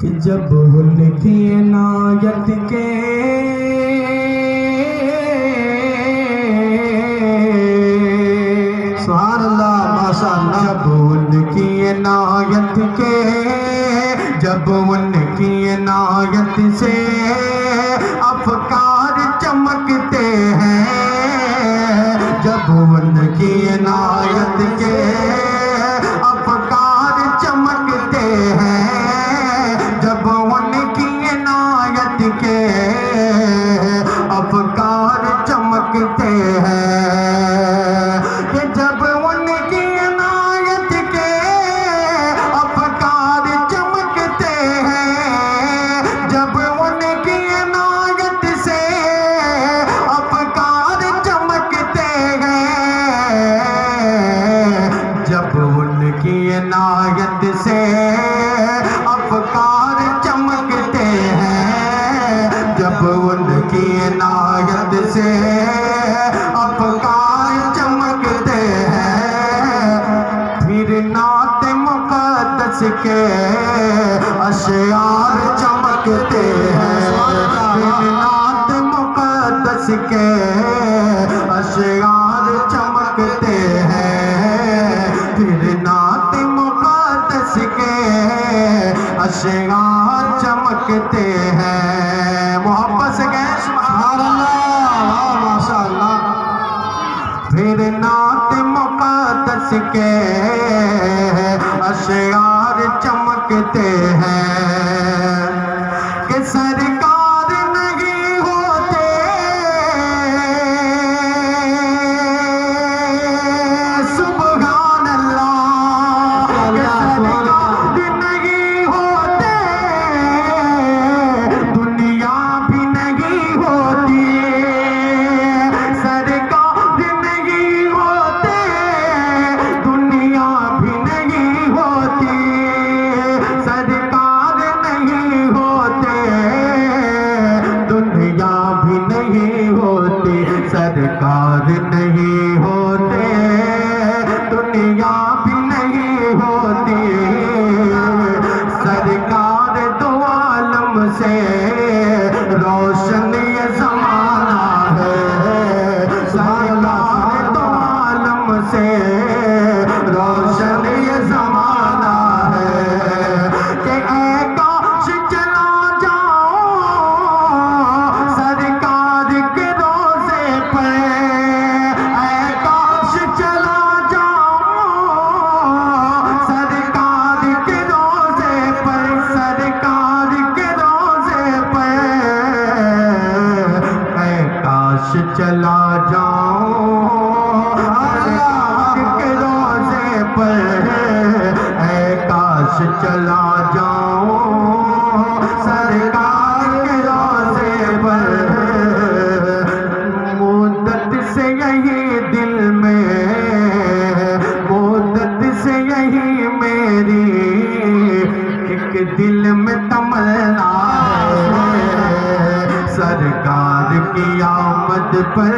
کہ جب ان کی عنایت کے سبحان اللہ ماشاء اللہ. جب ان کی عنایت کے جب ان کی عنایت سے افکار چمکتے ہیں جب ان کی عنایت کے افکار چمکتے ہیں جب ان کی عنایت کے افکار چمکتے ہیں کہ جب ان کی عنایت کے افکار چمکتے ہیں جب ان کی عنایت سے افکار چمکتے ہیں جب ان کی عنایت سے افکار چمکتے ہیں جب ان کی عنایت سے افکار چمکتے ہیں پھر نعت مقدس کے اشعار چمکتے ہیں پھر نعت مقدس کے اشعار چمکتے ہیں پھر نعت مقدس کے اشعار چمکتے ہیں. محبت سے کہیں سبحان اللہ ماشاء اللہ. پھر نعت مقدس کے اشعار چمکتے ہیں کہ سرکار نہیں ہوتے سبحان اللہ کہ سرکار نہیں ہوتے دنیا بھی نہیں ہوتی سرکار نہیں ہوتے دنیا بھی نہیں ہوتی سرکار نہیں ہوتے دنیا بھی نہیں ہوتی سرکار نہیں ہوتے دنیا بھی نہیں ہوتی سرکار دو عالم سے روشن یہ زمانہ ہے سرکار دو عالم سے روشن یہ زمانہ ہے کہ اے کاش چلا جاؤں سرکار کے روزے پر اے کاش چلا جاؤں سرکار کے روزے پر سرکار کے روزے پر اے کاش چلا جاؤں سرکار کے روزے پر اے کاش چلا جاؤں سرکار کے روزے پر مدت سے یہی دل میں مدت سے یہی میری ایک دل میں تمنا ہے سرکار کی آمد پر